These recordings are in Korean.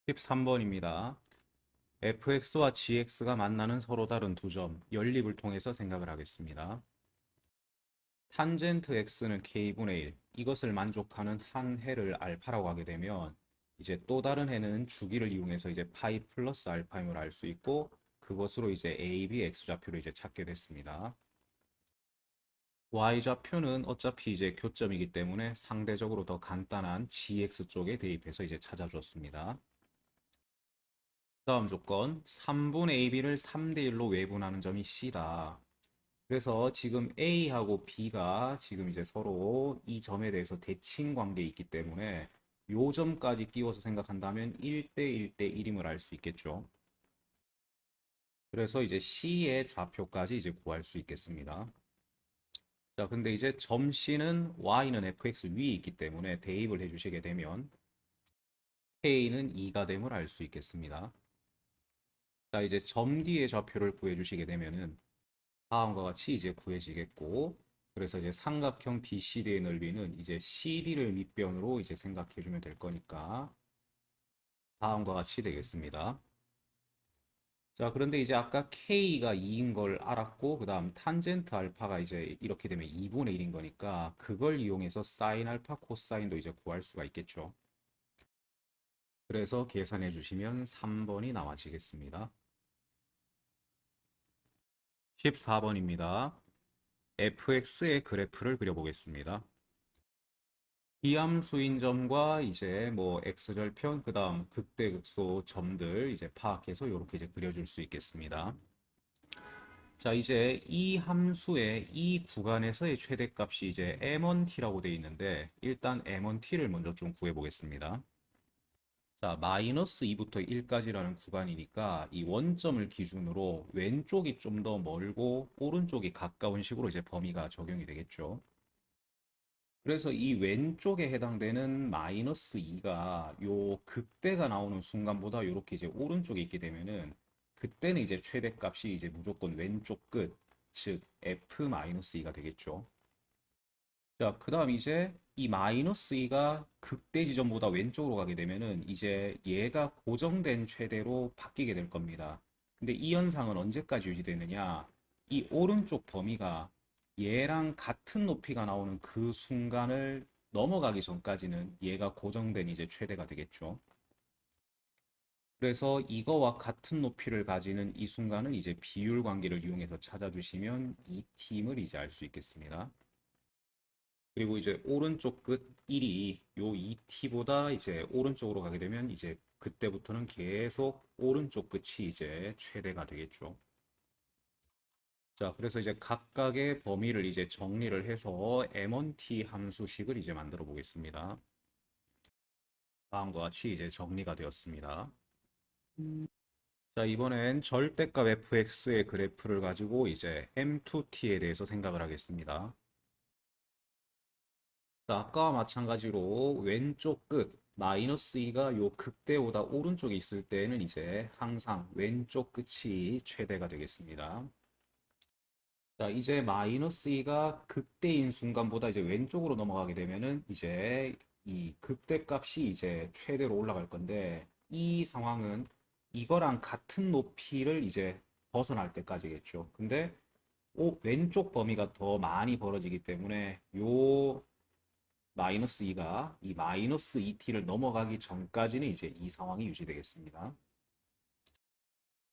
13번입니다. fx와 gx가 만나는 서로 다른 두 점, 연립을 통해서 생각을 하겠습니다. 탄젠트 x는 k분의 1, 이것을 만족하는 한 해를 알파라고 하게 되면 이제 또 다른 해는 주기를 이용해서 이제 파이 플러스 알파임을 알 수 있고 그것으로 이제 a, b, x 좌표를 이제 찾게 됐습니다. y 좌표는 어차피 이제 교점이기 때문에 상대적으로 더 간단한 gx 쪽에 대입해서 이제 찾아줬습니다. 다음 조건 3분의 AB를 3대 1로 외분하는 점이 C다. 그래서 지금 A하고 B가 지금 이제 서로 이 점에 대해서 대칭 관계에 있기 때문에 요 점까지 끼워서 생각한다면 1대 1대 1임을 알 수 있겠죠. 그래서 이제 C의 좌표까지 이제 구할 수 있겠습니다. 자, 근데 이제 점 C는 Y는 fx 위에 있기 때문에 대입을 해주시게 되면 K는 2가 됨을 알 수 있겠습니다. 자, 이제 점 D의 좌표를 구해주시게 되면은 다음과 같이 이제 구해지겠고, 그래서 이제 삼각형 BCD의 넓이는 이제 CD를 밑변으로 이제 생각해 주면 될 거니까 다음과 같이 되겠습니다. 자, 그런데 이제 아까 K가 2인 걸 알았고, 그 다음 탄젠트 알파가 이제 이렇게 되면 2분의 1인 거니까 그걸 이용해서 사인 알파, 코사인도 이제 구할 수가 있겠죠. 그래서 계산해 주시면 3번이 나와지겠습니다. 14번입니다. fx의 그래프를 그려보겠습니다. 이함수인 점과 이제 뭐 x절편 그다음 극대극소 점들 이제 파악해서 이렇게 이제 그려줄 수 있겠습니다. 자, 이제 이 함수의 이 구간에서의 최대값이 이제 m1t라고 되어 있는데 일단 m1t를 먼저 좀 구해 보겠습니다. 자, 마이너스 2부터 1까지라는 구간이니까 이 원점을 기준으로 왼쪽이 좀 더 멀고 오른쪽이 가까운 식으로 이제 범위가 적용이 되겠죠. 그래서 이 왼쪽에 해당되는 마이너스 2가 요 극대가 나오는 순간보다 이렇게 이제 오른쪽에 있게 되면은 그때는 이제 최대값이 이제 무조건 왼쪽 끝, 즉 f-2가 되겠죠. 자, 그다음 이제 이 마이너스 2가 극대 지점보다 왼쪽으로 가게 되면은 이제 얘가 고정된 최대로 바뀌게 될 겁니다. 근데 이 현상은 언제까지 유지되느냐? 이 오른쪽 범위가 얘랑 같은 높이가 나오는 그 순간을 넘어가기 전까지는 얘가 고정된 이제 최대가 되겠죠. 그래서 이거와 같은 높이를 가지는 이 순간은 이제 비율 관계를 이용해서 찾아주시면 이 팀을 이제 알 수 있겠습니다. 그리고 이제 오른쪽 끝 1이 요 2t보다 이제 오른쪽으로 가게 되면 이제 그때부터는 계속 오른쪽 끝이 이제 최대가 되겠죠. 자, 그래서 이제 각각의 범위를 이제 정리를 해서 m1t 함수식을 이제 만들어 보겠습니다. 다음과 같이 이제 정리가 되었습니다. 자, 이번엔 절대값 fx의 그래프를 가지고 이제 m2t에 대해서 생각을 하겠습니다. 자, 아까와 마찬가지로 왼쪽 끝 마이너스 2가 요 극대보다 오른쪽에 있을 때는 이제 항상 왼쪽 끝이 최대가 되겠습니다. 자, 이제 마이너스 2가 극대인 순간보다 이제 왼쪽으로 넘어가게 되면은 이제 이 극대 값이 이제 최대로 올라갈 건데 이 상황은 이거랑 같은 높이를 이제 벗어날 때까지겠죠. 근데 왼쪽 범위가 더 많이 벌어지기 때문에 요 마이너스 2가 이 마이너스 2t를 넘어가기 전까지는 이제 이 상황이 유지되겠습니다.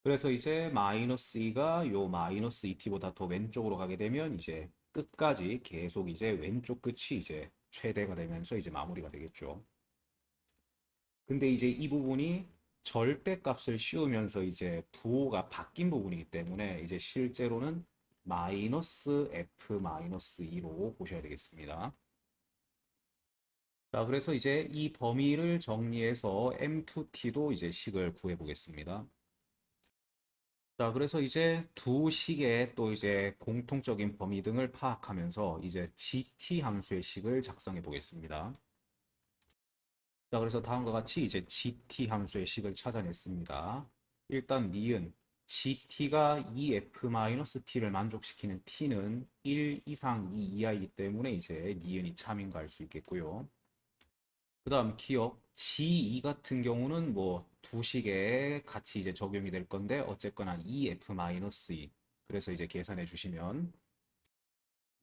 그래서 이제 마이너스 2가 요 마이너스 2t보다 더 왼쪽으로 가게 되면 이제 끝까지 계속 이제 왼쪽 끝이 이제 최대가 되면서 이제 마무리가 되겠죠. 근데 이제 이 부분이 절대값을 씌우면서 이제 부호가 바뀐 부분이기 때문에 이제 실제로는 마이너스 f 마이너스 2로 보셔야 되겠습니다. 자, 그래서 이제 이 범위를 정리해서 M2T도 이제 식을 구해 보겠습니다. 자, 그래서 이제 두 식의 또 이제 공통적인 범위 등을 파악하면서 이제 GT 함수의 식을 작성해 보겠습니다. 자, 그래서 다음과 같이 이제 GT 함수의 식을 찾아냈습니다. 일단 니은 GT가 2F-T를 만족시키는 T는 1 이상 2 이하이기 때문에 이제 니은이 참인 거 알 수 있겠고요. 그 다음 기억 G2 같은 경우는 뭐 두 식에 같이 이제 적용이 될 건데 어쨌거나 2F-2 그래서 이제 계산해 주시면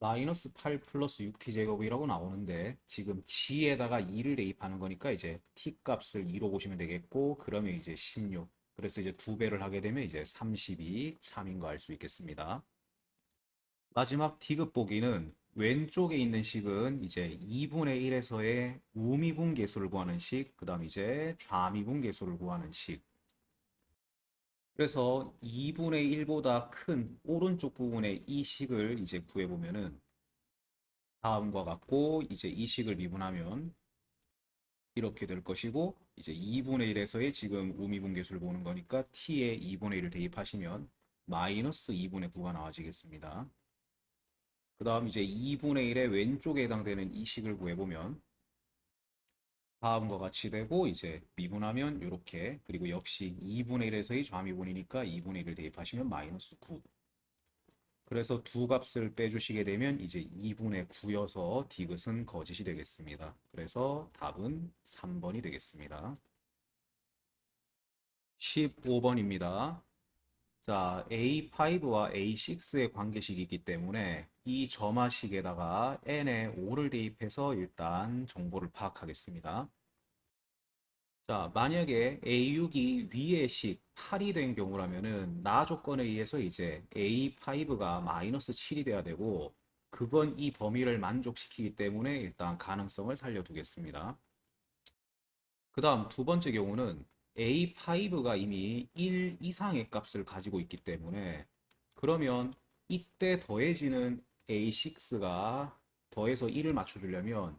마이너스 8 플러스 6t제곱이라고 나오는데 지금 g에다가 2를 대입하는 거니까 이제 t 값을 2로 보시면 되겠고 그러면 이제 16 그래서 이제 두 배를 하게 되면 이제 32 참인 거 알 수 있겠습니다. 마지막 디귿 보기는 왼쪽에 있는 식은 이제 2분의 1에서의 우미분계수를 구하는 식, 그 다음 이제 좌미분계수를 구하는 식. 그래서 2분의 1보다 큰 오른쪽 부분의 이 식을 이제 구해보면은 다음과 같고 이제 이 식을 미분하면 이렇게 될 것이고 이제 2분의 1에서의 지금 우미분계수를 보는 거니까 t에 2분의 1을 대입하시면 마이너스 2분의 9가 나와지겠습니다. 그 다음 이제 2분의 1의 왼쪽에 해당되는 이 식을 구해보면 다음과 같이 되고 이제 미분하면 이렇게 그리고 역시 2분의 1에서의 좌미분이니까 2분의 1을 대입하시면 마이너스 9 그래서 두 값을 빼주시게 되면 이제 2분의 9여서 디귿은 거짓이 되겠습니다. 그래서 답은 3번이 되겠습니다. 15번입니다. 자, A5와 A6의 관계식이 있기 때문에 이 점화식에다가 n에 5를 대입해서 일단 정보를 파악하겠습니다. 자, 만약에 A6이 위의 식 8이 된 경우라면은 나 조건에 의해서 이제 A5가 마이너스 7이 돼야 되고 그건 이 범위를 만족시키기 때문에 일단 가능성을 살려두겠습니다. 그 다음 두 번째 경우는 A5가 이미 1 이상의 값을 가지고 있기 때문에 그러면 이때 더해지는 A6가 더해서 1을 맞춰주려면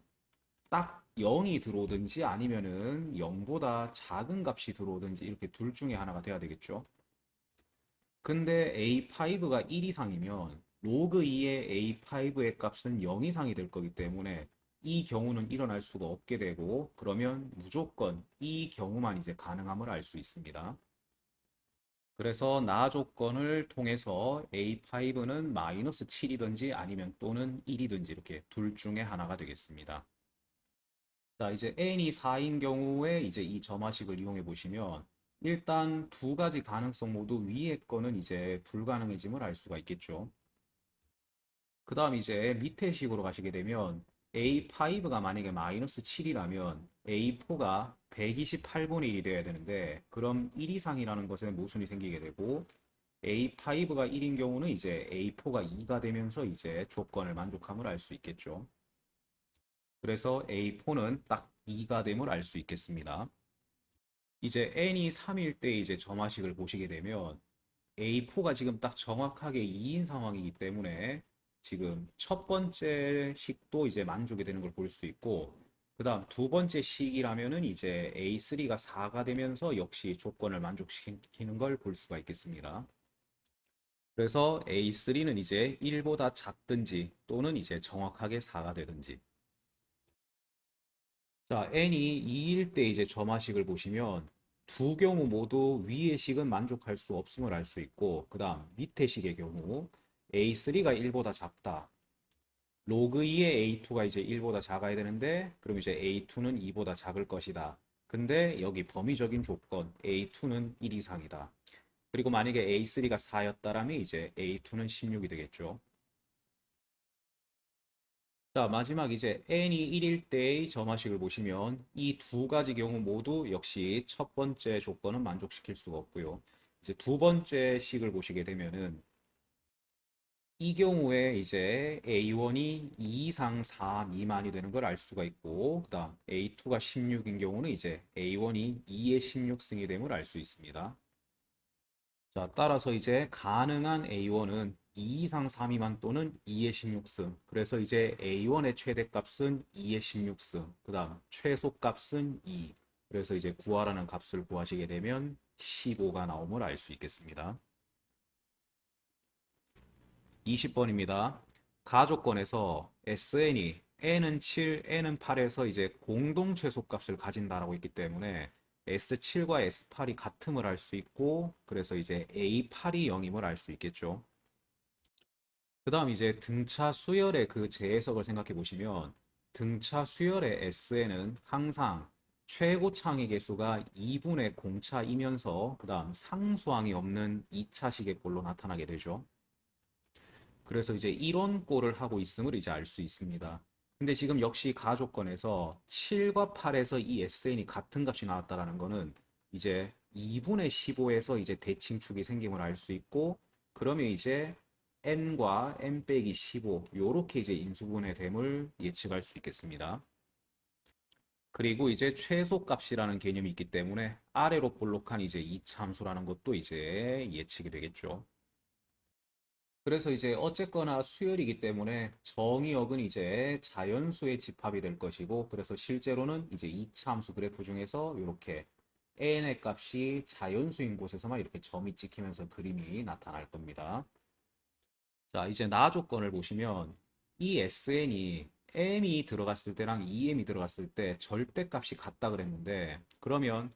딱 0이 들어오든지 아니면은 0보다 작은 값이 들어오든지 이렇게 둘 중에 하나가 돼야 되겠죠. 근데 A5가 1 이상이면 로그 2의 A5의 값은 0 이상이 될 거기 때문에 이 경우는 일어날 수가 없게 되고 그러면 무조건 이 경우만 이제 가능함을 알 수 있습니다. 그래서 나 조건을 통해서 A5는 마이너스 7이든지 아니면 또는 1이든지 이렇게 둘 중에 하나가 되겠습니다. 자, 이제 n이 4인 경우에 이제 이 점화식을 이용해 보시면 일단 두 가지 가능성 모두 위에 거는 이제 불가능해짐을 알 수가 있겠죠. 그 다음 이제 밑에 식으로 가시게 되면 A5가 만약에 마이너스 7이라면 A4가 128분의 1이 되어야 되는데 그럼 1 이상이라는 것에 모순이 생기게 되고 A5가 1인 경우는 이제 A4가 2가 되면서 이제 조건을 만족함을 알 수 있겠죠. 그래서 A4는 딱 2가 됨을 알 수 있겠습니다. 이제 n이 3일 때 이제 점화식을 보시게 되면 A4가 지금 딱 정확하게 2인 상황이기 때문에 지금 첫 번째 식도 이제 만족이 되는 걸 볼 수 있고 그 다음 두 번째 식이라면은 이제 A3가 4가 되면서 역시 조건을 만족시키는 걸 볼 수가 있겠습니다. 그래서 A3는 이제 1보다 작든지 또는 이제 정확하게 4가 되든지 자, n이 2일 때 이제 점화식을 보시면 두 경우 모두 위의 식은 만족할 수 없음을 알 수 있고 그 다음 밑에 식의 경우 A3가 1보다 작다. 로그 2의 A2가 이제 1보다 작아야 되는데 그럼 이제 A2는 2보다 작을 것이다. 근데 여기 범위적인 조건 A2는 1 이상이다. 그리고 만약에 A3가 4였다라면 이제 A2는 16이 되겠죠. 자, 마지막 이제 n이 1일 때의 점화식을 보시면 이 두 가지 경우 모두 역시 첫 번째 조건은 만족시킬 수가 없고요. 이제 두 번째 식을 보시게 되면은 이 경우에 이제 A1이 2 이상 4 미만이 되는 걸 알 수가 있고 그다음 A2가 16인 경우는 이제 A1이 2의 16승이 됨을 알 수 있습니다. 자, 따라서 이제 가능한 A1은 2 이상 3 미만 또는 2의 16승. 그래서 이제 A1의 최대값은 2의 16승. 그 다음 최소값은 2. 그래서 이제 구하라는 값을 구하시게 되면 15가 나옴을 알 수 있겠습니다. 20번입니다. 가조건에서 SN이 n은 7, n은 8에서 이제 공동 최소값을 가진다라고 했기 때문에 S7과 S8이 같음을 알 수 있고 그래서 이제 A8이 0임을 알 수 있겠죠. 그 다음 이제 등차 수열의 그 재해석을 생각해 보시면 등차 수열의 S에는 항상 최고 창의 계수가 2분의 공차이면서 그 다음 상수항이 없는 2차식의 꼴로 나타나게 되죠. 그래서 이제 이런 꼴을 하고 있음을 이제 알 수 있습니다. 근데 지금 역시 가조건에서 7과 8에서 이 SN이 같은 값이 나왔다라는 거는 이제 2분의 15에서 이제 대칭축이 생김을 알 수 있고, 그러면 이제 n과 n 빼기 15 요렇게 이제 인수분해 됨을 예측할 수 있겠습니다. 그리고 이제 최소값이라는 개념이 있기 때문에 아래로 볼록한 이제 이차함수라는 것도 이제 예측이 되겠죠. 그래서 이제 어쨌거나 수열이기 때문에 정의역은 이제 자연수의 집합이 될 것이고, 그래서 실제로는 이제 이차함수 그래프 중에서 이렇게 n의 값이 자연수인 곳에서만 이렇게 점이 찍히면서 그림이 나타날 겁니다. 자, 이제 나 조건을 보시면 이 SN이 M이 들어갔을 때랑 2M이 들어갔을 때 절대값이 같다 그랬는데, 그러면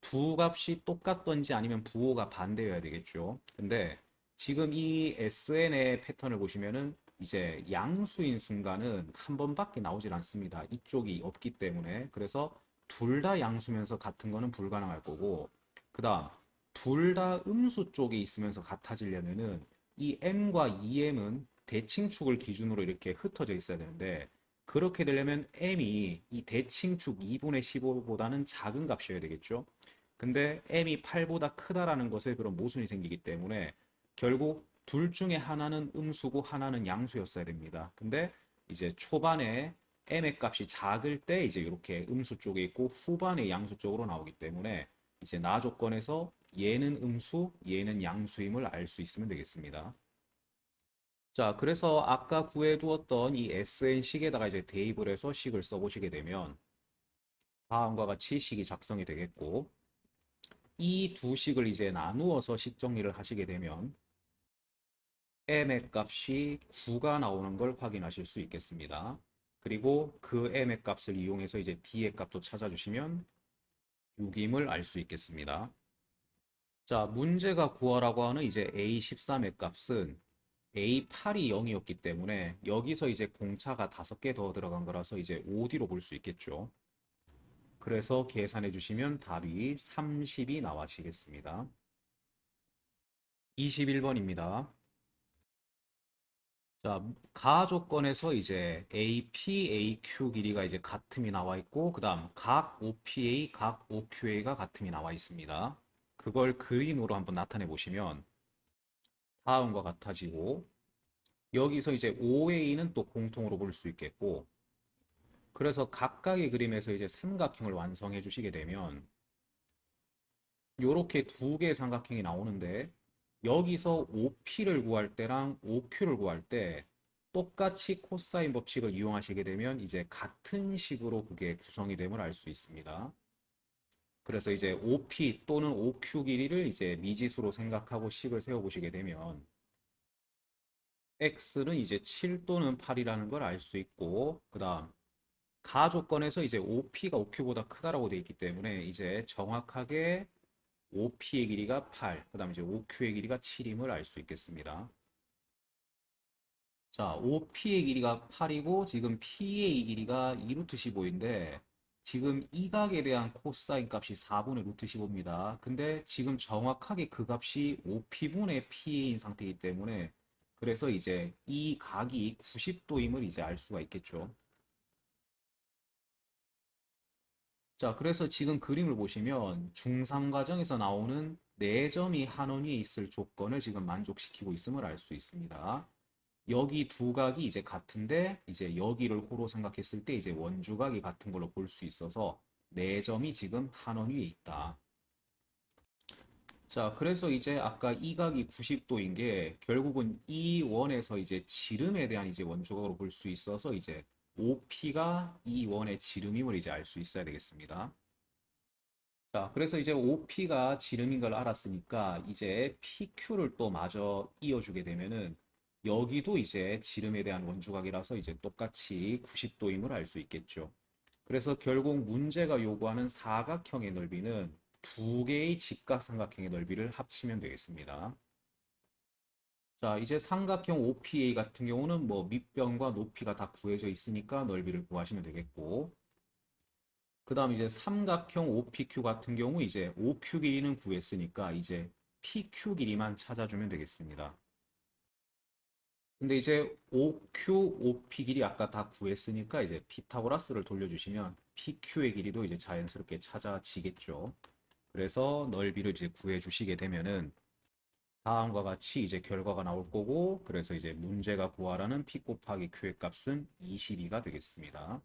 두 값이 똑같던지 아니면 부호가 반대여야 되겠죠. 근데 지금 이 SN의 패턴을 보시면은 이제 양수인 순간은 한 번밖에 나오질 않습니다. 이쪽이 없기 때문에. 그래서 둘 다 양수면서 같은 거는 불가능할 거고, 그 다음 둘 다 음수 쪽에 있으면서 같아지려면은 이 m과 2m은 대칭축을 기준으로 이렇게 흩어져 있어야 되는데, 그렇게 되려면 m이 이 대칭축 2분의 15보다는 작은 값이어야 되겠죠. 근데 m이 8보다 크다라는 것에 그런 모순이 생기기 때문에 결국 둘 중에 하나는 음수고 하나는 양수였어야 됩니다. 근데 이제 초반에 m의 값이 작을 때 이제 이렇게 음수 쪽에 있고 후반에 양수 쪽으로 나오기 때문에 이제 나 조건에서 얘는 음수, 얘는 양수임을 알 수 있으면 되겠습니다. 자, 그래서 아까 구해두었던 이 SN식에다가 이제 대입을 해서 식을 써보시게 되면 다음과 같이 식이 작성이 되겠고, 이 두 식을 이제 나누어서 식 정리를 하시게 되면 m의 값이 9가 나오는 걸 확인하실 수 있겠습니다. 그리고 그 m의 값을 이용해서 이제 d의 값도 찾아주시면 6임을 알 수 있겠습니다. 자, 문제가 구하라고 하는 이제 A13의 값은 A8이 0이었기 때문에 여기서 이제 공차가 5개 더 들어간 거라서 이제 OD로 볼 수 있겠죠. 그래서 계산해 주시면 답이 30이 나와지겠습니다. 21번입니다. 자, 가 조건에서 이제 AP, AQ 길이가 이제 같음이 나와 있고, 그 다음 각 OPA, 각 OQA가 같음이 나와 있습니다. 그걸 그림으로 한번 나타내 보시면 다음과 같아지고, 여기서 이제 OA는 또 공통으로 볼 수 있겠고, 그래서 각각의 그림에서 이제 삼각형을 완성해 주시게 되면 이렇게 두 개의 삼각형이 나오는데, 여기서 OP를 구할 때랑 OQ를 구할 때 똑같이 코사인 법칙을 이용하시게 되면 이제 같은 식으로 그게 구성이 됨을 알 수 있습니다. 그래서 이제 OP 또는 OQ 길이를 이제 미지수로 생각하고 식을 세워보시게 되면 X는 이제 7 또는 8이라는 걸 알 수 있고, 그 다음 가 조건에서 이제 OP가 OQ보다 크다라고 되어 있기 때문에 이제 정확하게 OP의 길이가 8, 그 다음에 이제 OQ의 길이가 7임을 알 수 있겠습니다. 자, OP의 길이가 8이고 지금 P의 길이가 2루트 15인데 지금 이 각에 대한 코사인 값이 4분의 루트 15입니다. 근데 지금 정확하게 그 값이 OP분의 PA인 상태이기 때문에 그래서 이제 이 각이 90도임을 이제 알 수가 있겠죠. 자, 그래서 지금 그림을 보시면 중상 과정에서 나오는 4점이 한 원위에 있을 조건을 지금 만족시키고 있음을 알 수 있습니다. 여기 두 각이 이제 같은데 이제 여기를 호로 생각했을 때 이제 원주각이 같은 걸로 볼 수 있어서 4점이 지금 한 원 위에 있다. 자, 그래서 이제 아까 이 각이 90도인 게 결국은 이 원에서 이제 지름에 대한 이제 원주각으로 볼 수 있어서 이제 OP가 이 원의 지름임을 이제 알 수 있어야 되겠습니다. 자, 그래서 이제 OP가 지름인 걸 알았으니까 이제 PQ를 또 마저 이어주게 되면은 여기도 이제 지름에 대한 원주각이라서 이제 똑같이 90도임을 알 수 있겠죠. 그래서 결국 문제가 요구하는 사각형의 넓이는 두 개의 직각삼각형의 넓이를 합치면 되겠습니다. 자, 이제 삼각형 OPA 같은 경우는 뭐 밑변과 높이가 다 구해져 있으니까 넓이를 구하시면 되겠고, 그 다음 이제 삼각형 OPQ 같은 경우 이제 OQ 길이는 구했으니까 이제 PQ 길이만 찾아주면 되겠습니다. 근데 이제 OQ, OP 길이 아까 다 구했으니까 이제 피타고라스를 돌려주시면 PQ의 길이도 이제 자연스럽게 찾아지겠죠. 그래서 넓이를 이제 구해 주시게 되면은 다음과 같이 이제 결과가 나올 거고, 그래서 이제 문제가 구하라는 P 곱하기 Q의 값은 22가 되겠습니다.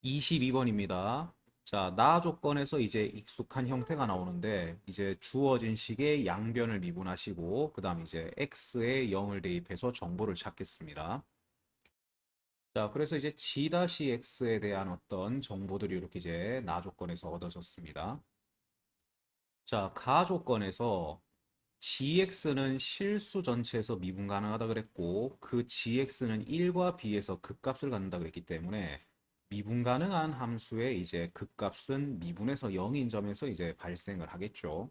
22번입니다. 자, 나 조건에서 이제 익숙한 형태가 나오는데, 이제 주어진 식의 양변을 미분하시고, 그 다음 이제 x에 0을 대입해서 정보를 찾겠습니다. 자, 그래서 이제 g-x에 대한 어떤 정보들이 이렇게 이제 나 조건에서 얻어졌습니다. 자, 가 조건에서 gx는 실수 전체에서 미분 가능하다 그랬고, 그 gx는 1과 b에서 극값을 갖는다 그랬기 때문에 미분 가능한 함수의 이제 극값은 미분에서 0인 점에서 이제 발생을 하겠죠.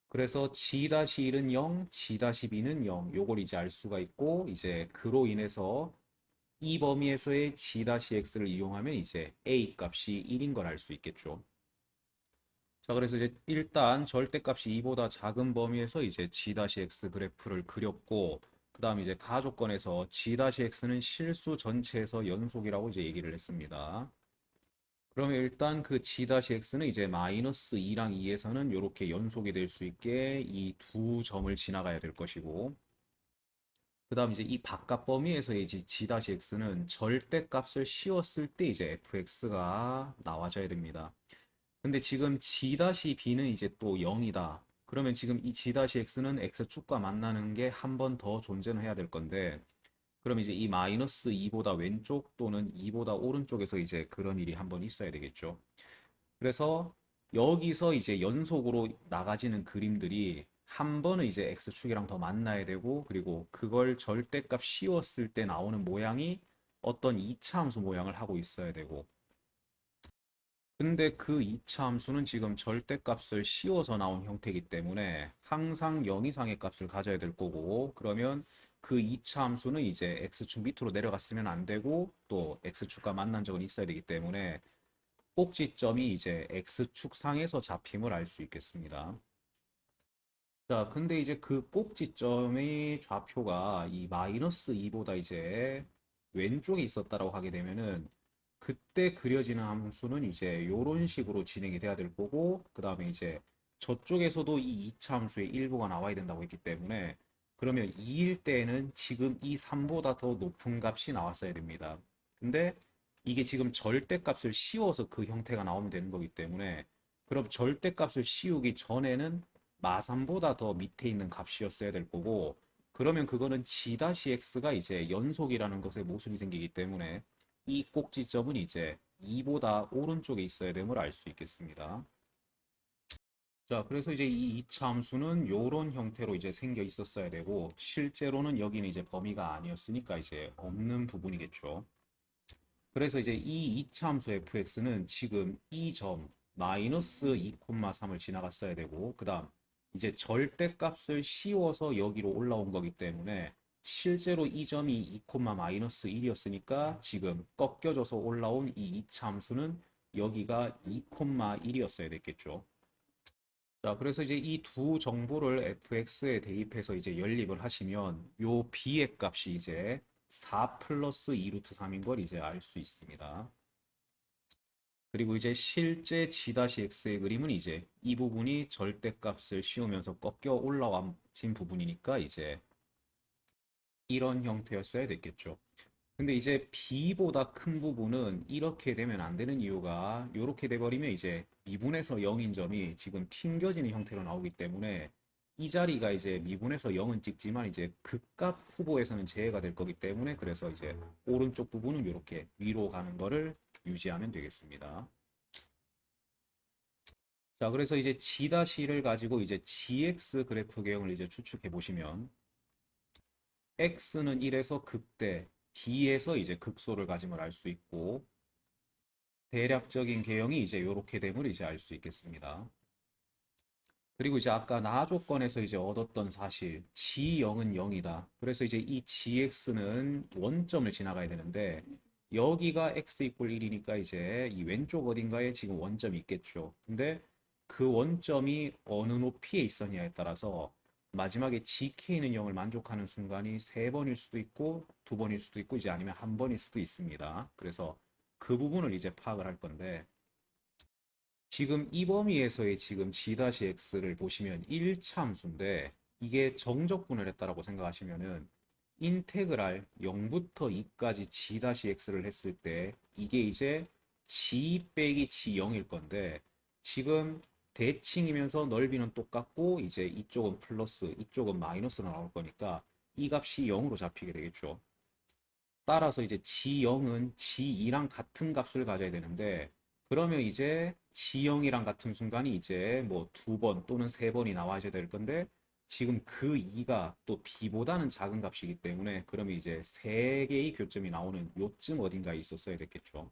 그래서 g-1은 0, g-b는 0, 요걸 이제 알 수가 있고, 이제 그로 인해서 이 범위에서의 g-x를 이용하면 이제 a 값이 1인 걸 알 수 있겠죠. 자, 그래서 이제 일단 절대값이 2보다 작은 범위에서 이제 g-x 그래프를 그렸고, 그 다음 이제 가조건에서 g-x는 실수 전체에서 연속이라고 이제 얘기를 했습니다. 그러면 일단 그 g-x는 이제 마이너스 2랑 2에서는 이렇게 연속이 될 수 있게 이 두 점을 지나가야 될 것이고, 그 다음 이제 이 바깥 범위에서의 이제 g-x는 절대값을 씌웠을 때 이제 fx가 나와줘야 됩니다. 근데 지금 g-b는 이제 또 0이다. 그러면 지금 이 g-x는 x축과 만나는 게 한 번 더 존재는 해야 될 건데, 그럼 이제 이 마이너스 2보다 왼쪽 또는 2보다 오른쪽에서 이제 그런 일이 한 번 있어야 되겠죠. 그래서 여기서 이제 연속으로 나가지는 그림들이 한 번은 이제 x축이랑 더 만나야 되고, 그리고 그걸 절대값 씌웠을 때 나오는 모양이 어떤 이차 함수 모양을 하고 있어야 되고, 근데 그 이차 함수는 지금 절대값을 씌워서 나온 형태이기 때문에 항상 0 이상의 값을 가져야 될 거고, 그러면 그 이차 함수는 이제 x축 밑으로 내려갔으면 안 되고 또 x축과 만난 적은 있어야 되기 때문에 꼭지점이 이제 x축 상에서 잡힘을 알 수 있겠습니다. 자, 근데 이제 그 꼭지점의 좌표가 이 마이너스 2보다 이제 왼쪽에 있었다라고 하게 되면은 그때 그려지는 함수는 이제 이런 식으로 진행이 돼야 될 거고, 그 다음에 이제 저쪽에서도 이 2차 함수의 일부가 나와야 된다고 했기 때문에 그러면 2일 때에는 지금 이 3보다 더 높은 값이 나왔어야 됩니다. 근데 이게 지금 절대값을 씌워서 그 형태가 나오면 되는 거기 때문에, 그럼 절대값을 씌우기 전에는 마삼보다 더 밑에 있는 값이었어야 될 거고, 그러면 그거는 g-x가 이제 연속이라는 것에 모순이 생기기 때문에 이 꼭지점은 이제 2보다 오른쪽에 있어야 됨을 알 수 있겠습니다. 자, 그래서 이제 이 이차 함수는 이런 형태로 이제 생겨 있었어야 되고, 실제로는 여기는 이제 범위가 아니었으니까 이제 없는 부분이겠죠. 그래서 이제 이 이차 함수 fx는 지금 이 점 마이너스 2,3을 지나갔어야 되고, 그 다음 이제 절대값을 씌워서 여기로 올라온 거기 때문에 실제로 이 점이 2, 마이너스 1이었으니까 지금 꺾여져서 올라온 이 이차 함수는 여기가 2, 1이었어야 됐겠죠. 자, 그래서 이제 이 두 정보를 fx에 대입해서 이제 연립을 하시면 요 b의 값이 이제 4 플러스 2 루트 3인 걸 이제 알 수 있습니다. 그리고 이제 실제 g-x의 그림은 이제 이 부분이 절대값을 씌우면서 꺾여 올라온 부분이니까 이제 이런 형태였어야 됐겠죠. 근데 이제 b보다 큰 부분은 이렇게 되면 안 되는 이유가, 이렇게 돼버리면 이제 미분에서 0인 점이 지금 튕겨지는 형태로 나오기 때문에 이 자리가 이제 미분에서 0은 찍지만 이제 극값 후보에서는 제외가 될 거기 때문에, 그래서 이제 오른쪽 부분은 이렇게 위로 가는 거를 유지하면 되겠습니다. 자, 그래서 이제 G-를 가지고 이제 GX 그래프 개형을 이제 추측해 보시면 X는 1에서 극대, B에서 이제 극소를 가짐을 알 수 있고, 대략적인 개형이 이제 이렇게 됨을 이제 알 수 있겠습니다. 그리고 이제 아까 나 조건에서 이제 얻었던 사실, g0은 0이다. 그래서 이제 이 gx는 원점을 지나가야 되는데, 여기가 x 이퀄 1이니까 이제 이 왼쪽 어딘가에 지금 원점이 있겠죠. 근데 그 원점이 어느 높이에 있었냐에 따라서 마지막에 gk는 0을 만족하는 순간이 세 번일 수도 있고, 두 번일 수도 있고, 이제 아니면 한 번일 수도 있습니다. 그래서 그 부분을 이제 파악을 할 건데, 지금 이 범위에서의 지금 g-x를 보시면 1차 함수인데 이게 정적분을 했다라고 생각하시면은 인테그랄 0부터 2까지 g-x를 했을 때 이게 이제 g 빼기 g0일 건데 지금 대칭이면서 넓이는 똑같고 이제 이쪽은 플러스 이쪽은 마이너스로 나올 거니까 이 값이 0으로 잡히게 되겠죠. 따라서 이제 G0은 G2랑 같은 값을 가져야 되는데 그러면 이제 G0이랑 같은 순간이 이제 뭐 두 번 또는 세 번이 나와야 될 건데 지금 그 2가 또 B보다는 작은 값이기 때문에 그러면 이제 세 개의 교점이 나오는 요쯤 어딘가에 있었어야 됐겠죠.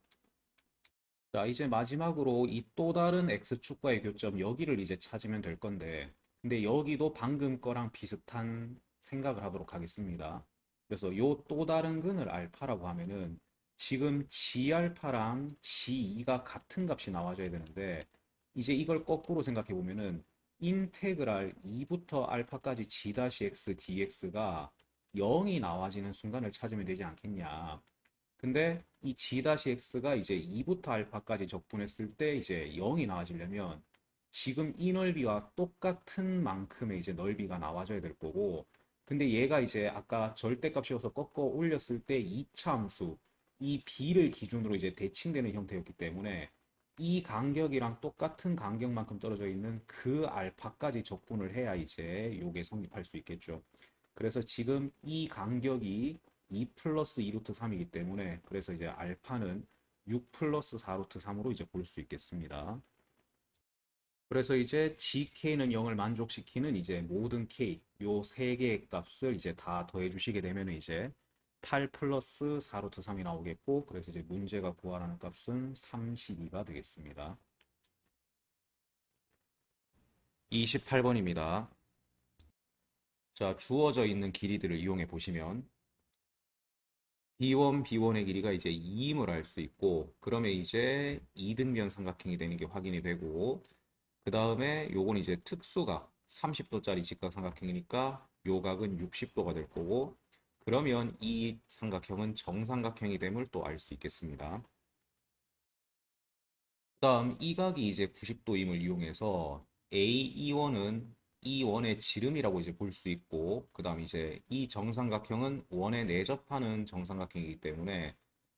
자, 이제 마지막으로 이 또 다른 X축과의 교점 여기를 이제 찾으면 될 건데 근데 여기도 방금 거랑 비슷한 생각을 하도록 하겠습니다. 그래서 요 또 다른 근을 알파라고 하면은 지금 G알파랑 G2가 같은 값이 나와줘야 되는데 이제 이걸 거꾸로 생각해 보면은 인테그랄 2부터 알파까지 G-X dx가 0이 나와지는 순간을 찾으면 되지 않겠냐. 근데 이 G-X가 이제 2부터 알파까지 적분했을 때 이제 0이 나와지려면 지금 이 넓이와 똑같은 만큼의 이제 넓이가 나와줘야 될 거고 근데 얘가 이제 아까 절대값이어서 꺾어 올렸을 때 2차 함수 이 b를 기준으로 이제 대칭되는 형태였기 때문에 이 간격이랑 똑같은 간격만큼 떨어져 있는 그 알파까지 적분을 해야 이제 요게 성립할 수 있겠죠. 그래서 지금 이 간격이 2 플러스 2 루트 3이기 때문에 그래서 이제 알파는 6 플러스 4 루트 3으로 이제 볼 수 있겠습니다. 그래서 이제 gk는 0을 만족시키는 이제 모든 k 요 세 개의 값을 이제 다 더해 주시게 되면 이제 8 플러스 4 루트 3이 나오겠고 그래서 이제 문제가 구하라는 값은 32가 되겠습니다. 28번입니다. 자, 주어져 있는 길이들을 이용해 보시면 B1, B1의 길이가 이제 2임을 알 수 있고 그러면 이제 이등변 삼각형이 되는 게 확인이 되고 그 다음에 요건 이제 특수각 30도짜리 직각삼각형이니까 요 각은 60도가 될 거고 그러면 이 삼각형은 정삼각형이 됨을 또 알 수 있겠습니다. 그 다음 이 각이 이제 90도임을 이용해서 A2원은 이 원의 지름이라고 이제 볼 수 있고 그 다음 이제 이 정삼각형은 원에 내접하는 정삼각형이기 때문에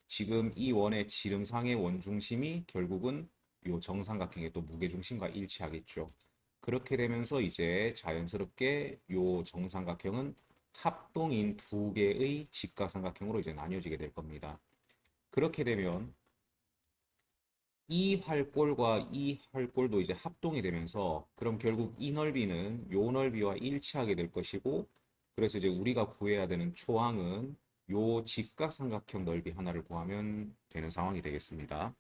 지금 이 원의 지름상의 원중심이 결국은 요 정삼각형의 또 무게중심과 일치하겠죠. 그렇게 되면서 이제 자연스럽게 요 정삼각형은 합동인 두 개의 직각삼각형으로 이제 나뉘어지게 될 겁니다. 그렇게 되면 이 활골과 이 활골도 이제 합동이 되면서 그럼 결국 이 넓이는 요 넓이와 일치하게 될 것이고 그래서 이제 우리가 구해야 되는 초항은 요 직각삼각형 넓이 하나를 구하면 되는 상황이 되겠습니다.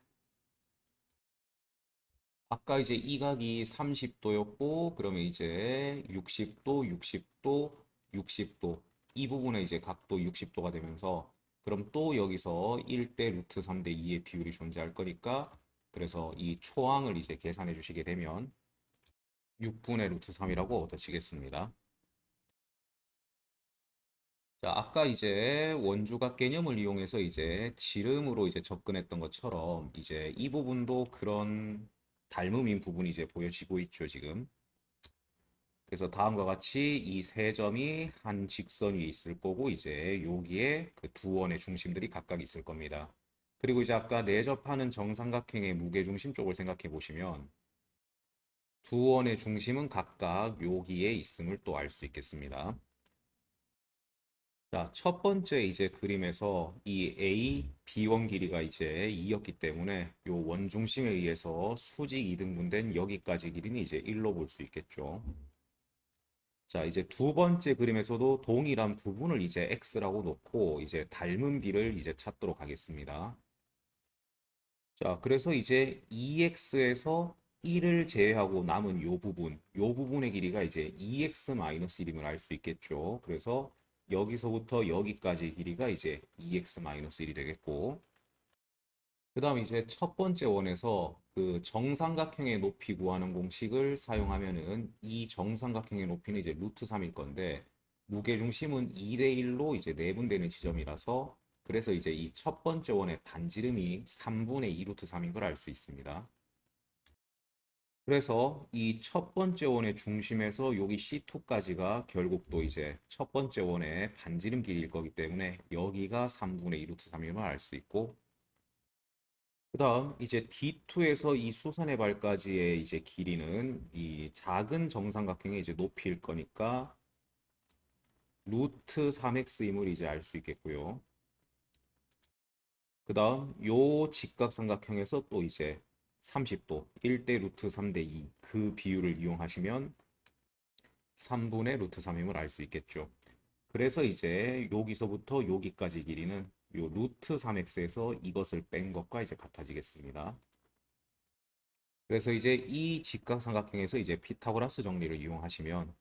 아까 이제 이 각이 30도였고 그러면 이제 60도, 60도, 60도 이 부분에 이제 각도 60도가 되면서 그럼 또 여기서 1대 루트 3대 2의 비율이 존재할 거니까 그래서 이 초항을 이제 계산해 주시게 되면 6분의 루트 3이라고 얻어지겠습니다. 자, 아까 이제 원주각 개념을 이용해서 이제 지름으로 이제 접근했던 것처럼 이제 이 부분도 그런 닮음인 부분이 이제 보여지고 있죠, 지금. 그래서 다음과 같이 이 세 점이 한 직선 위에 있을 거고 이제 여기에 그 두 원의 중심들이 각각 있을 겁니다. 그리고 이제 아까 내접하는 정삼각형의 무게중심 쪽을 생각해 보시면 두 원의 중심은 각각 여기에 있음을 또 알 수 있겠습니다. 자, 첫 번째 이제 그림에서 이 A, B1 길이가 이제 2였기 때문에 요 원중심에 의해서 수직 이등분된 여기까지 길이는 이제 1로 볼 수 있겠죠. 자, 이제 두 번째 그림에서도 동일한 부분을 이제 X라고 놓고 이제 닮은 비를 이제 찾도록 하겠습니다. 자, 그래서 이제 2X에서 1을 제외하고 남은 요 부분의 길이가 이제 2x-1임을 알 수 있겠죠. 그래서 여기서부터 여기까지의 길이가 이제 2x-1이 되겠고, 그 다음 이제 첫 번째 원에서 그 정삼각형의 높이 구하는 공식을 사용하면은 이 정삼각형의 높이는 이제 루트 3일 건데, 무게중심은 2대 1로 이제 내분되는 지점이라서, 그래서 이제 이 첫 번째 원의 반지름이 3분의 2 루트 3인 걸 알 수 있습니다. 그래서 이 첫 번째 원의 중심에서 여기 C2까지가 결국 또 이제 첫 번째 원의 반지름 길이일 거기 때문에 여기가 3분의 2 루트 3임을 알 수 있고, 그 다음 이제 D2에서 이 수선의 발까지의 이제 길이는 이 작은 정삼각형의 이제 높이일 거니까 루트 3x임을 이제 알 수 있겠고요. 그 다음 요 직각삼각형에서 또 이제 30도 1대 루트 3대 2 그 비율을 이용하시면 3분의 루트 3임을 알 수 있겠죠. 그래서 이제 여기서부터 여기까지 길이는 요 루트 3x에서 이것을 뺀 것과 이제 같아지겠습니다. 그래서 이제 이 직각삼각형에서 이제 피타고라스 정리를 이용하시면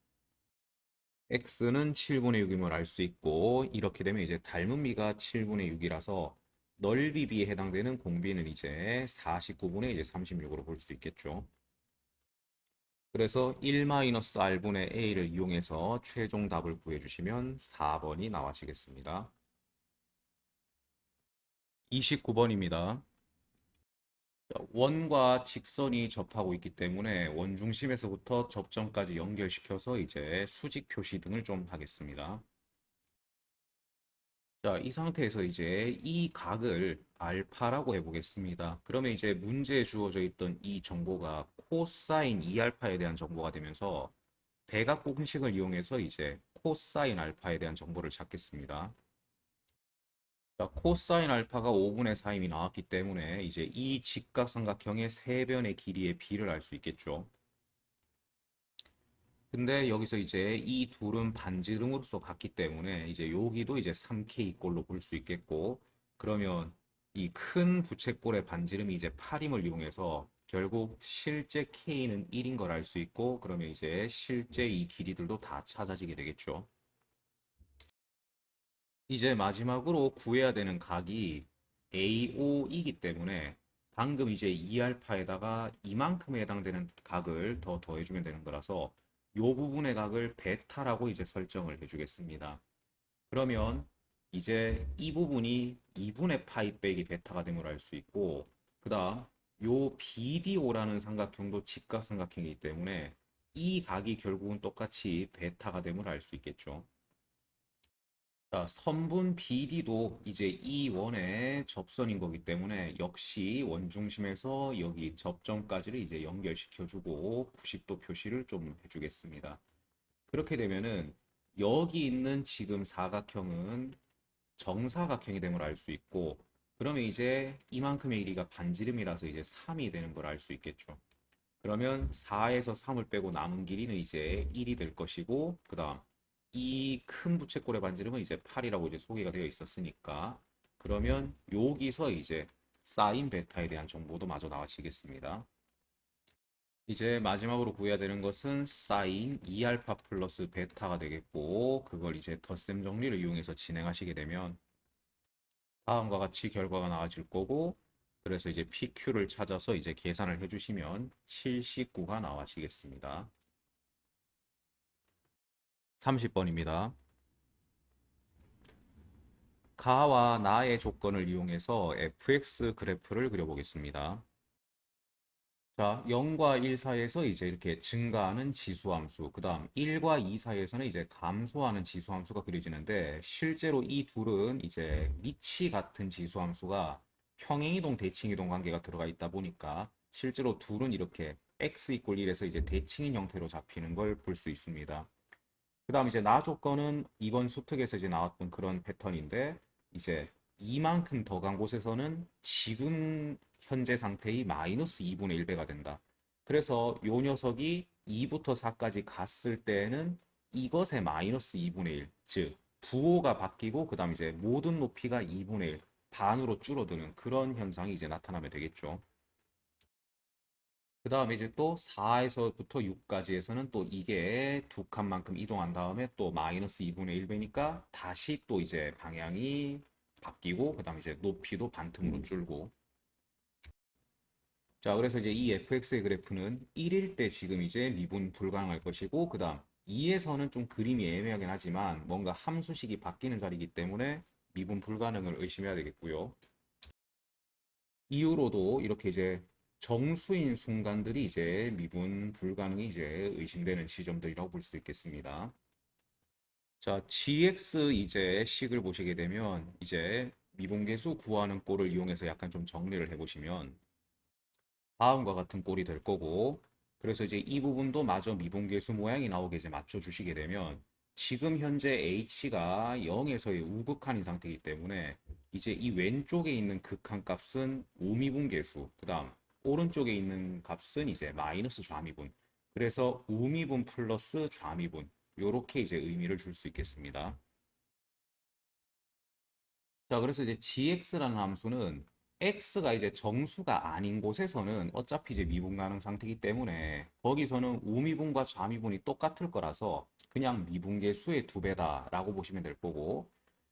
x는 7분의 6임을 알 수 있고, 이렇게 되면 이제 닮은 비가 7분의 6이라서 넓이 비에 해당되는 공비는 이제 49분의 이제 36으로 볼 수 있겠죠. 그래서 1-r분의 a를 이용해서 최종 답을 구해주시면 4번이 나와지겠습니다. 29번입니다. 원과 직선이 접하고 있기 때문에 원중심에서부터 접점까지 연결시켜서 이제 수직 표시 등을 좀 하겠습니다. 자, 이 상태에서 이제 이 각을 알파라고 해보겠습니다. 그러면 이제 문제에 주어져 있던 이 정보가 코사인 2알파에 대한 정보가 되면서 대각 공식을 이용해서 이제 코사인 알파에 대한 정보를 찾겠습니다. 자, 코사인 알파가 5분의 4임이 나왔기 때문에 이제 이 직각삼각형의 세 변의 길이의 비를 알 수 있겠죠. 근데 여기서 이제 이 둘은 반지름으로서 같기 때문에 이제 여기도 이제 3K꼴로 볼 수 있겠고, 그러면 이 큰 부채꼴의 반지름이 이제 8임을 이용해서 결국 실제 K는 1인 걸 알 수 있고, 그러면 이제 실제 이 길이들도 다 찾아지게 되겠죠. 이제 마지막으로 구해야 되는 각이 AO이기 때문에 방금 이제 2알파에다가 이만큼에 해당되는 각을 더 더해주면 되는 거라서 이 부분의 각을 베타라고 이제 설정을 해주겠습니다. 그러면 이제 이 부분이 2분의 파이 빼기 베타가 됨을 알 수 있고, 그 다음 요 BDO라는 삼각형도 직각삼각형이기 때문에 이 각이 결국은 똑같이 베타가 됨을 알 수 있겠죠. 자, 선분 BD도 이제 이 원의 접선인 거기 때문에 역시 원중심에서 여기 접점까지를 이제 연결시켜주고 90도 표시를 좀 해주겠습니다. 그렇게 되면은 여기 있는 지금 사각형은 정사각형이 됨을 알 수 있고, 그러면 이제 이만큼의 길이가 반지름이라서 이제 3이 되는 걸 알 수 있겠죠. 그러면 4에서 3을 빼고 남은 길이는 이제 1이 될 것이고, 그 다음 이 큰 부채꼴의 반지름은 이제 8이라고 이제 소개가 되어 있었으니까, 그러면 여기서 이제 사인 베타에 대한 정보도 마저 나와지겠습니다. 이제 마지막으로 구해야 되는 것은 사인 2알파 플러스 베타가 되겠고, 그걸 이제 덧셈 정리를 이용해서 진행하시게 되면 다음과 같이 결과가 나와질 거고, 그래서 이제 PQ를 찾아서 이제 계산을 해주시면 79가 나와지겠습니다. 30번입니다. 가와 나의 조건을 이용해서 fx 그래프를 그려보겠습니다. 자, 0과 1 사이에서 이제 이렇게 증가하는 지수함수, 그 다음 1과 2 사이에서는 이제 감소하는 지수함수가 그려지는데, 실제로 이 둘은 이제 미치 같은 지수함수가 평행이동, 대칭이동 관계가 들어가 있다 보니까 실제로 둘은 이렇게 x 이퀄 1에서 이제 대칭인 형태로 잡히는 걸 볼 수 있습니다. 그 다음 이제 나 조건은 이번 수특에서 이제 나왔던 그런 패턴인데, 이제 이만큼 더 간 곳에서는 지금 현재 상태의 마이너스 2분의 1배가 된다. 그래서 요 녀석이 2부터 4까지 갔을 때에는 이것의 마이너스 2분의 1, 즉 부호가 바뀌고 그 다음 이제 모든 높이가 2분의 1, 반으로 줄어드는 그런 현상이 이제 나타나면 되겠죠. 그 다음에 이제 또 4에서부터 6까지에서는 또 이게 두 칸만큼 이동한 다음에 또 마이너스 2분의 1배니까 다시 또 이제 방향이 바뀌고 그 다음에 이제 높이도 반틈으로 줄고 자 그래서 이제 이 fx의 그래프는 1일 때 지금 이제 미분 불가능할 것이고 그 다음 2에서는 좀 그림이 애매하긴 하지만 뭔가 함수식이 바뀌는 자리이기 때문에 미분 불가능을 의심해야 되겠고요. 이후로도 이렇게 이제 정수인 순간들이 이제 미분 불가능이 이제 의심되는 지점들이라고 볼 수 있겠습니다. 자, gx 이제 식을 보시게 되면 이제 미분계수 구하는 꼴을 이용해서 약간 좀 정리를 해보시면 다음과 같은 꼴이 될 거고 그래서 이제 이 부분도 마저 미분계수 모양이 나오게 이제 맞춰주시게 되면 지금 현재 h가 0에서의 우극한인 상태이기 때문에 이제 이 왼쪽에 있는 극한 값은 우미분계수 그 다음 오른쪽에 있는 값은 이제 마이너스 좌미분 그래서 우미분 플러스 좌미분 요렇게 이제 의미를 줄 수 있겠습니다. 자, 그래서 이제 gx라는 함수는 x가 이제 정수가 아닌 곳에서는 어차피 이제 미분 가능 상태이기 때문에 거기서는 우미분과 좌미분이 똑같을 거라서 그냥 미분계 수의 두 배다라고 보시면 될 거고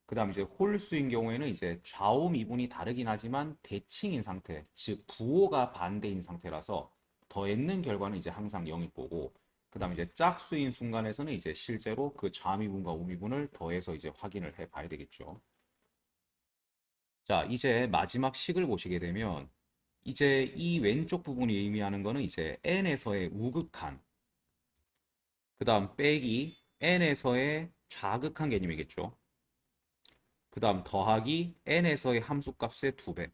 그 다음 이제 홀수인 경우에는 이제 좌우 미분이 다르긴 하지만 대칭인 상태, 즉 부호가 반대인 상태라서 더했는 결과는 이제 항상 0일 거고 그 다음 이제 짝수인 순간에서는 이제 실제로 그 좌미분과 우미분을 더해서 이제 확인을 해 봐야 되겠죠. 자, 이제 마지막 식을 보시게 되면 이제 이 왼쪽 부분이 의미하는 거는 이제 n에서의 우극한, 그 다음 빼기 n에서의 좌극한 개념이겠죠. 그 다음 더하기 n에서의 함수값의 두 배.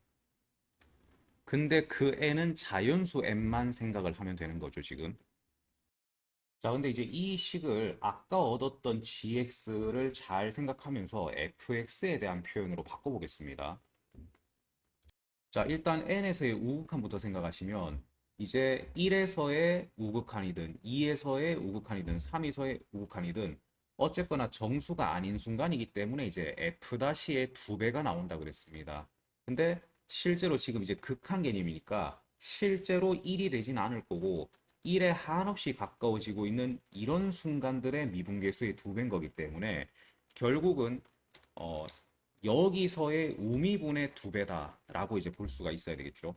근데 그 n은 자연수 n만 생각을 하면 되는 거죠, 지금. 자, 근데 이제 이 식을 아까 얻었던 gx를 잘 생각하면서 fx에 대한 표현으로 바꿔보겠습니다. 자, 일단 n에서의 우극한부터 생각하시면 이제 1에서의 우극한이든 2에서의 우극한이든 3에서의 우극한이든 어쨌거나 정수가 아닌 순간이기 때문에 이제 f-의 두 배가 나온다 그랬습니다. 근데 실제로 지금 이제 극한 개념이니까 실제로 1이 되진 않을 거고 1에 한없이 가까워지고 있는 이런 순간들의 미분계수의 두 배인 거기 때문에 결국은 어, 여기서의 우미분의 두 배다라고 이제 볼 수가 있어야 되겠죠.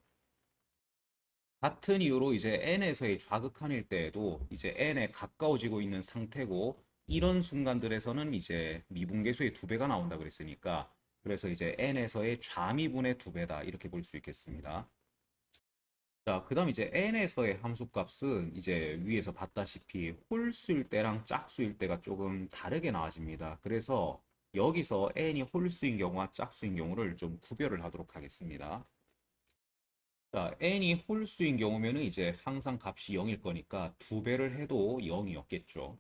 같은 이유로 이제 n에서의 좌극한일 때에도 이제 n에 가까워지고 있는 상태고 이런 순간들에서는 이제 미분계수의 두 배가 나온다 그랬으니까 그래서 이제 n에서의 좌미분의 두 배다 이렇게 볼 수 있겠습니다. 자, 그다음 이제 n에서의 함수값은 이제 위에서 봤다시피 홀수일 때랑 짝수일 때가 조금 다르게 나와집니다. 그래서 여기서 n이 홀수인 경우와 짝수인 경우를 좀 구별을 하도록 하겠습니다. 자, n이 홀수인 경우면은 이제 항상 값이 0일 거니까 두 배를 해도 0이었겠죠.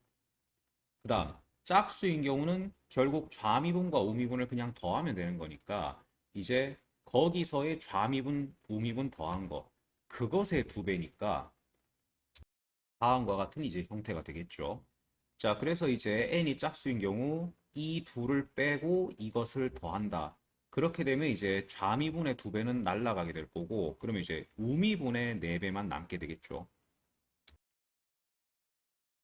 그다음 짝수인 경우는 결국 좌미분과 우미분을 그냥 더하면 되는 거니까 이제 거기서의 좌미분, 우미분 더한 거 그것의 두 배니까 다음과 같은 이제 형태가 되겠죠. 자, 그래서 이제 n이 짝수인 경우 이 둘을 빼고 이것을 더한다. 그렇게 되면 이제 좌미분의 두 배는 날라가게 될 거고, 그러면 이제 우미분의 네 배만 남게 되겠죠.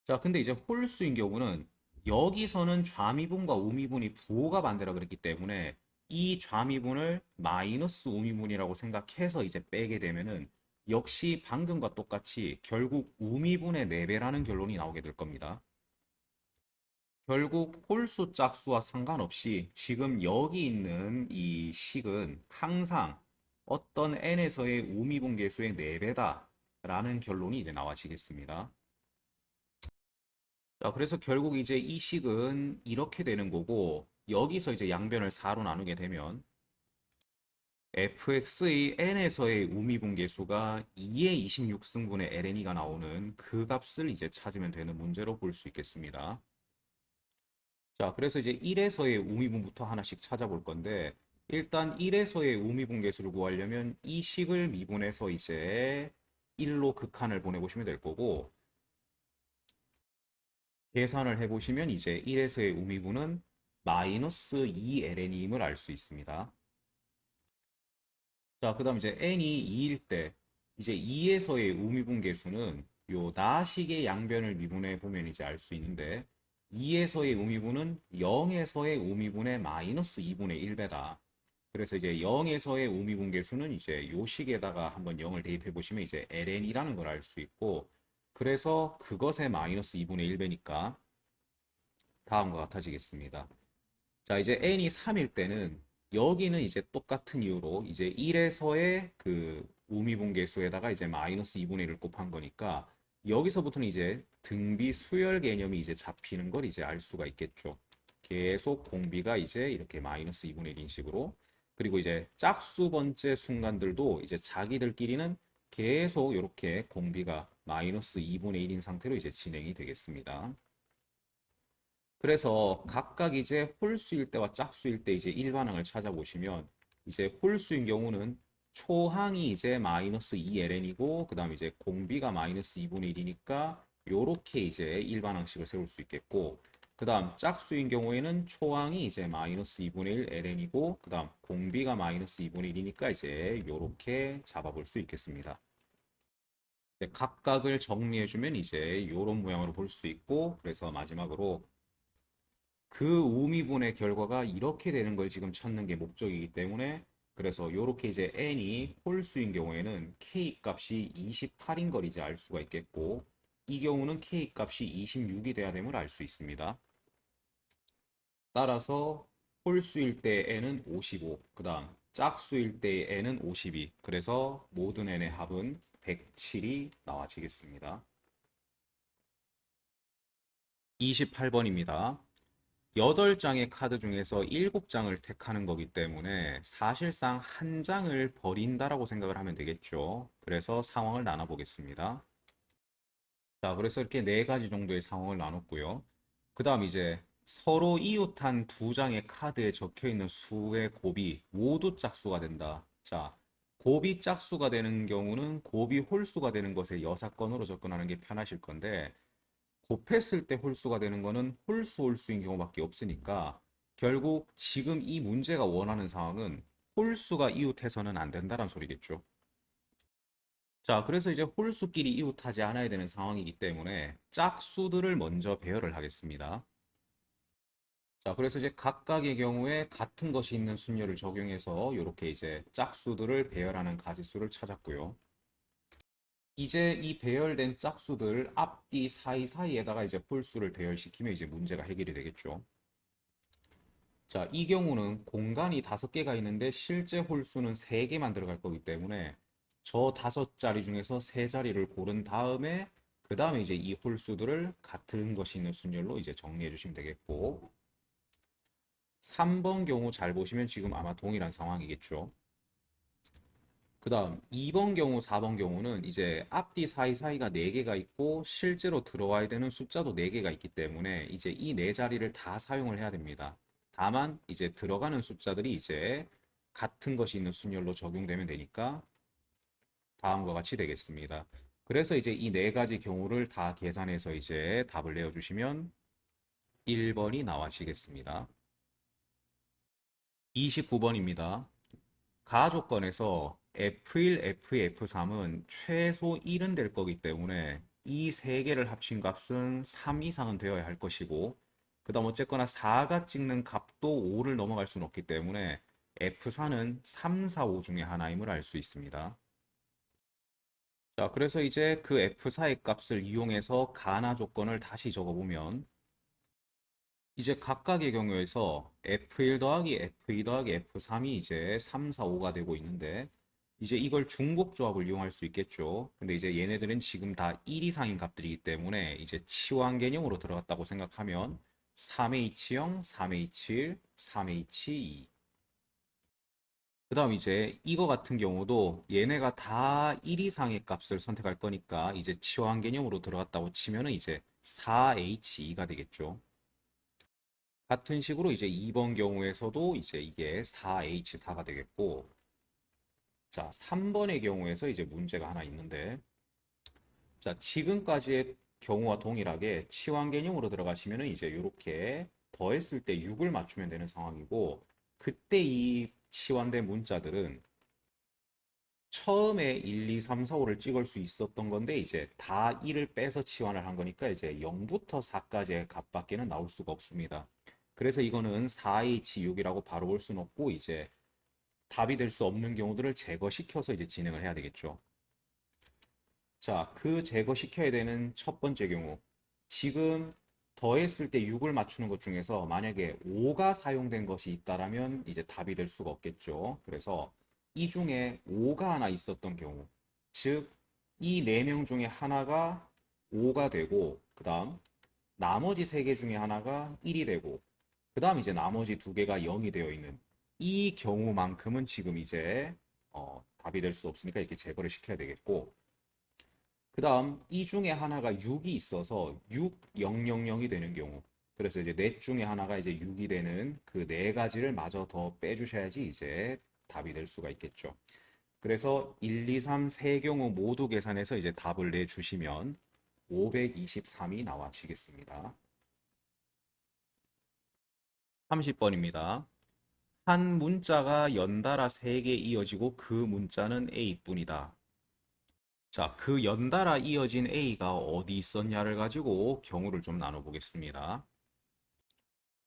자, 근데 이제 홀수인 경우는 여기서는 좌미분과 우미분이 부호가 반대라 그랬기 때문에 이 좌미분을 마이너스 우미분이라고 생각해서 이제 빼게 되면은 역시 방금과 똑같이 결국 우미분의 4배라는 결론이 나오게 될 겁니다. 결국 홀수 짝수와 상관없이 지금 여기 있는 이 식은 항상 어떤 n에서의 우미분 계수의 4배다 라는 결론이 이제 나와지겠습니다. 자, 그래서 결국 이제 이 식은 이렇게 되는 거고 여기서 이제 양변을 4로 나누게 되면 fx의 n에서의 우미분 계수가 2의 26승분의 ln이가 나오는 그 값을 이제 찾으면 되는 문제로 볼 수 있겠습니다. 자, 그래서 이제 1에서의 우미분부터 하나씩 찾아볼 건데, 일단 1에서의 우미분 계수를 구하려면 이 식을 미분해서 이제 1로 극한을 보내보시면 될 거고, 계산을 해보시면 이제 1에서의 우미분은 마이너스 2ln임을 알 수 있습니다. 자, 그 다음 이제 n이 2일 때, 이제 2에서의 의미분계수는 요 나식의 양변을 미분해 보면 이제 알 수 있는데 2에서의 의미분은 0에서의 의미분의 마이너스 2분의 1배다. 그래서 이제 0에서의 의미분계수는 이제 요 식에다가 한번 0을 대입해 보시면 이제 ln이라는 걸 알 수 있고 그래서 그것의 마이너스 2분의 1배니까 다음과 같아지겠습니다. 자, 이제 n이 3일 때는 여기는 이제 똑같은 이유로 이제 1에서의 그 우미분계수에다가 이제 마이너스 2분의 1을 곱한 거니까 여기서부터는 이제 등비 수열 개념이 이제 잡히는 걸 이제 알 수가 있겠죠. 계속 공비가 이제 이렇게 마이너스 2분의 1인 식으로 그리고 이제 짝수 번째 순간들도 이제 자기들끼리는 계속 이렇게 공비가 마이너스 2분의 1인 상태로 이제 진행이 되겠습니다. 그래서 각각 이제 홀수일 때와 짝수일 때 이제 일반항을 찾아보시면 이제 홀수인 경우는 초항이 이제 마이너스 2ln이고 그 다음에 이제 공비가 마이너스 2분의 1이니까 요렇게 이제 일반항식을 세울 수 있겠고 그 다음 짝수인 경우에는 초항이 이제 마이너스 2분의 1 ln이고 그 다음 공비가 마이너스 2분의 1이니까 이제 요렇게 잡아볼 수 있겠습니다. 각각을 정리해주면 이제 요런 모양으로 볼 수 있고 그래서 마지막으로 그 우미분의 결과가 이렇게 되는 걸 지금 찾는 게 목적이기 때문에 그래서 이렇게 이제 n이 홀수인 경우에는 k 값이 28인 걸 이제 알 수가 있겠고 이 경우는 k 값이 26이 돼야 됨을 알 수 있습니다. 따라서 홀수일 때 n은 55, 그 다음 짝수일 때 n은 52, 그래서 모든 n의 합은 107이 나와지겠습니다. 28번입니다. 8장의 카드 중에서 7장을 택하는 거기 때문에 사실상 한 장을 버린다라고 생각을 하면 되겠죠. 그래서 상황을 나눠보겠습니다. 자, 그래서 이렇게 네 가지 정도의 상황을 나눴고요. 그 다음 이제 서로 이웃한 두 장의 카드에 적혀 있는 수의 곱이 모두 짝수가 된다. 자, 곱이 짝수가 되는 경우는 곱이 홀수가 되는 것의 여사건으로 접근하는 게 편하실 건데 곱했을 때 홀수가 되는 거는 홀수인 경우밖에 없으니까 결국 지금 이 문제가 원하는 상황은 홀수가 이웃해서는 안 된다는 소리겠죠. 자, 그래서 이제 홀수끼리 이웃하지 않아야 되는 상황이기 때문에 짝수들을 먼저 배열을 하겠습니다. 자, 그래서 이제 각각의 경우에 같은 것이 있는 순열을 적용해서 이렇게 이제 짝수들을 배열하는 가지수를 찾았고요. 이제 이 배열된 짝수들 앞뒤 사이사이에다가 이제 홀수를 배열시키면 이제 문제가 해결이 되겠죠. 자, 이 경우는 공간이 5개가 있는데 실제 홀수는 3개만 들어갈 거기 때문에 저 5자리 중에서 3자리를 고른 다음에 그 다음에 이제 이 홀수들을 같은 것이 있는 순열로 이제 정리해 주시면 되겠고 3번 경우 잘 보시면 지금 아마 동일한 상황이겠죠. 그 다음 2번 경우, 4번 경우는 이제 앞뒤 사이사이가 4개가 있고 실제로 들어와야 되는 숫자도 4개가 있기 때문에 이제 이 네 자리를 다 사용을 해야 됩니다. 다만 이제 들어가는 숫자들이 이제 같은 것이 있는 순열로 적용되면 되니까 다음과 같이 되겠습니다. 그래서 이제 이 네 가지 경우를 다 계산해서 이제 답을 내어주시면 1번이 나와지겠습니다. 29번입니다. 가조건에서 F1, F2, F3은 최소 1은 될 거기 때문에 이 세 개를 합친 값은 3 이상은 되어야 할 것이고 그 다음 어쨌거나 4가 찍는 값도 5를 넘어갈 수는 없기 때문에 F4는 3, 4, 5 중에 하나임을 알 수 있습니다. 자, 그래서 이제 그 F4의 값을 이용해서 가나 조건을 다시 적어보면 이제 각각의 경우에서 F1 더하기 F2 더하기 F3이 이제 3, 4, 5가 되고 있는데 이제 이걸 중복 조합을 이용할 수 있겠죠. 근데 이제 얘네들은 지금 다 1 이상인 값들이기 때문에 이제 치환 개념으로 들어갔다고 생각하면 3H0, 3H1, 3H2. 그 다음 이제 이거 같은 경우도 얘네가 다 1 이상의 값을 선택할 거니까 이제 치환 개념으로 들어갔다고 치면은 이제 4H2가 되겠죠. 같은 식으로 이제 2번 경우에서도 이제 이게 4H4가 되겠고, 자, 3번의 경우에서 이제 문제가 하나 있는데, 자, 지금까지의 경우와 동일하게 치환 개념으로 들어가시면은 이제 이렇게 더했을 때 6을 맞추면 되는 상황이고, 그때 이 치환된 문자들은 처음에 1, 2, 3, 4, 5를 찍을 수 있었던 건데 이제 다 1을 빼서 치환을 한 거니까 이제 0부터 4까지의 값밖에는 나올 수가 없습니다. 그래서 이거는 4H6이라고 바로 볼 수는 없고 이제 답이 될 수 없는 경우들을 제거시켜서 이제 진행을 해야 되겠죠. 자, 그 제거시켜야 되는 첫 번째 경우. 지금 더했을 때 6을 맞추는 것 중에서 만약에 5가 사용된 것이 있다라면 이제 답이 될 수가 없겠죠. 그래서 이 중에 5가 하나 있었던 경우. 즉, 이 4명 중에 하나가 5가 되고, 그 다음 나머지 3개 중에 하나가 1이 되고, 그 다음 이제 나머지 2개가 0이 되어 있는 이 경우만큼은 지금 이제 답이 될 수 없으니까 이렇게 제거를 시켜야 되겠고, 그 다음 이 중에 하나가 6이 있어서 6, 0, 0, 0이 되는 경우. 그래서 이제 넷 중에 하나가 이제 6이 되는 그 네 가지를 마저 더 빼주셔야지 이제 답이 될 수가 있겠죠. 그래서 1, 2, 3, 세 경우 모두 계산해서 이제 답을 내주시면 523이 나와지겠습니다. 30번입니다. 한 문자가 연달아 3개 이어지고 그 문자는 A뿐이다. 자, 그 연달아 이어진 A가 어디 있었냐를 가지고 경우를 좀 나눠보겠습니다.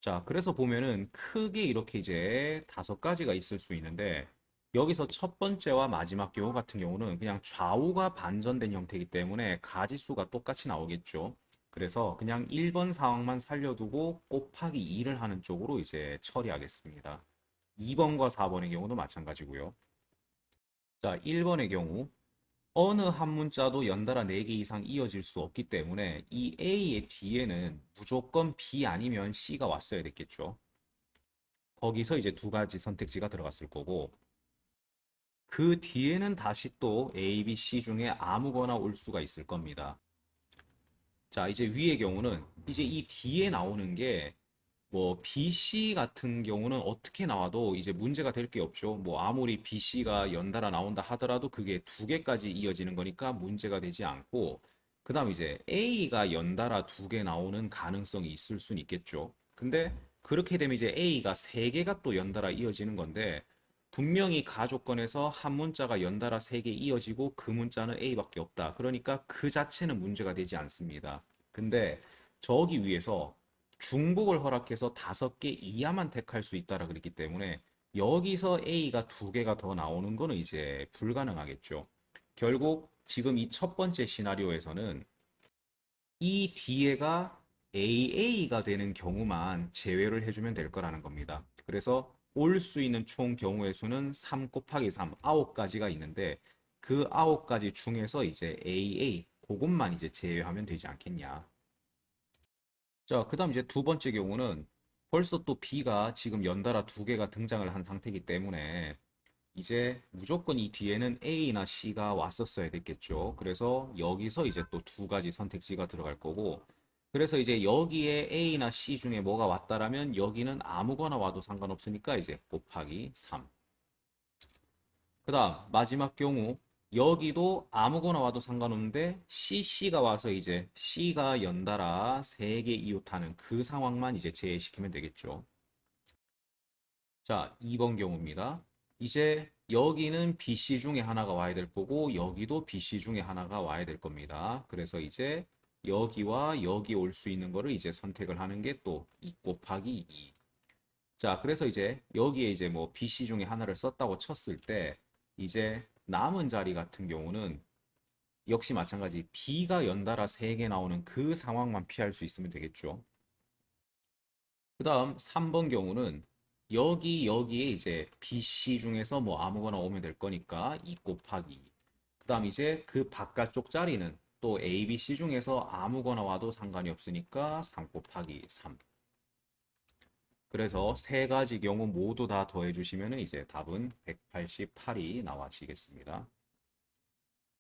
자, 그래서 보면은 크게 이렇게 이제 5가지가 있을 수 있는데 여기서 첫 번째와 마지막 경우 같은 경우는 그냥 좌우가 반전된 형태이기 때문에 가지수가 똑같이 나오겠죠. 그래서 그냥 1번 상황만 살려두고 곱하기 2를 하는 쪽으로 이제 처리하겠습니다. 2번과 4번의 경우도 마찬가지고요. 자, 1번의 경우 어느 한 문자도 연달아 4개 이상 이어질 수 없기 때문에 이 A의 뒤에는 무조건 B 아니면 C가 왔어야 됐겠죠. 거기서 이제 2가지 선택지가 들어갔을 거고 그 뒤에는 다시 또 A, B, C 중에 아무거나 올 수가 있을 겁니다. 자, 이제 위의 경우는 이제 이 뒤에 나오는 게 뭐 BC 같은 경우는 어떻게 나와도 이제 문제가 될 게 없죠. 뭐 아무리 BC가 연달아 나온다 하더라도 그게 2개까지 이어지는 거니까 문제가 되지 않고 그다음 이제 A가 연달아 2개 나오는 가능성이 있을 수는 있겠죠. 근데 그렇게 되면 이제 A가 3개가 또 연달아 이어지는 건데 분명히 가조건에서 한 문자가 연달아 3개 이어지고 그 문자는 A밖에 없다. 그러니까 그 자체는 문제가 되지 않습니다. 근데 저기 위에서 중복을 허락해서 5개 이하만 택할 수 있다라 그랬기 때문에 여기서 A가 2개가 더 나오는 거는 이제 불가능하겠죠. 결국 지금 이 첫 번째 시나리오에서는 이 뒤에가 AA가 되는 경우만 제외를 해주면 될 거라는 겁니다. 그래서 올 수 있는 총 경우의 수는 3 곱하기 3, 9가지가 있는데 그 9가지 중에서 이제 AA, 그것만 이제 제외하면 되지 않겠냐. 자, 그 다음 이제 두 번째 경우는 벌써 또 B가 지금 연달아 2개가 등장을 한 상태이기 때문에 이제 무조건 이 뒤에는 A나 C가 왔었어야 됐겠죠. 그래서 여기서 이제 또 2가지 선택지가 들어갈 거고 그래서 이제 여기에 A나 C 중에 뭐가 왔다라면 여기는 아무거나 와도 상관없으니까 이제 곱하기 3. 그 다음 마지막 경우 여기도 아무거나 와도 상관없는데 CC가 와서 이제 C가 연달아 3개 이웃하는 그 상황만 이제 제외시키면 되겠죠. 자, 2번 경우입니다. 이제 여기는 BC 중에 하나가 와야 될 거고 여기도 BC 중에 하나가 와야 될 겁니다. 그래서 이제 여기와 여기 올 수 있는 거를 이제 선택을 하는 게 또 2 곱하기 2. 자, 그래서 이제 여기에 이제 뭐 BC 중에 하나를 썼다고 쳤을 때 이제 남은 자리 같은 경우는 역시 마찬가지 B가 연달아 3개 나오는 그 상황만 피할 수 있으면 되겠죠. 그 다음 3번 경우는 여기에 이제 BC 중에서 뭐 아무거나 오면 될 거니까 2 곱하기. 그 다음 이제 그 바깥쪽 자리는 또 A, B, C 중에서 아무거나 와도 상관이 없으니까 3 곱하기 3. 그래서 세 가지 경우 모두 다 더해주시면 이제 답은 188이 나와지겠습니다.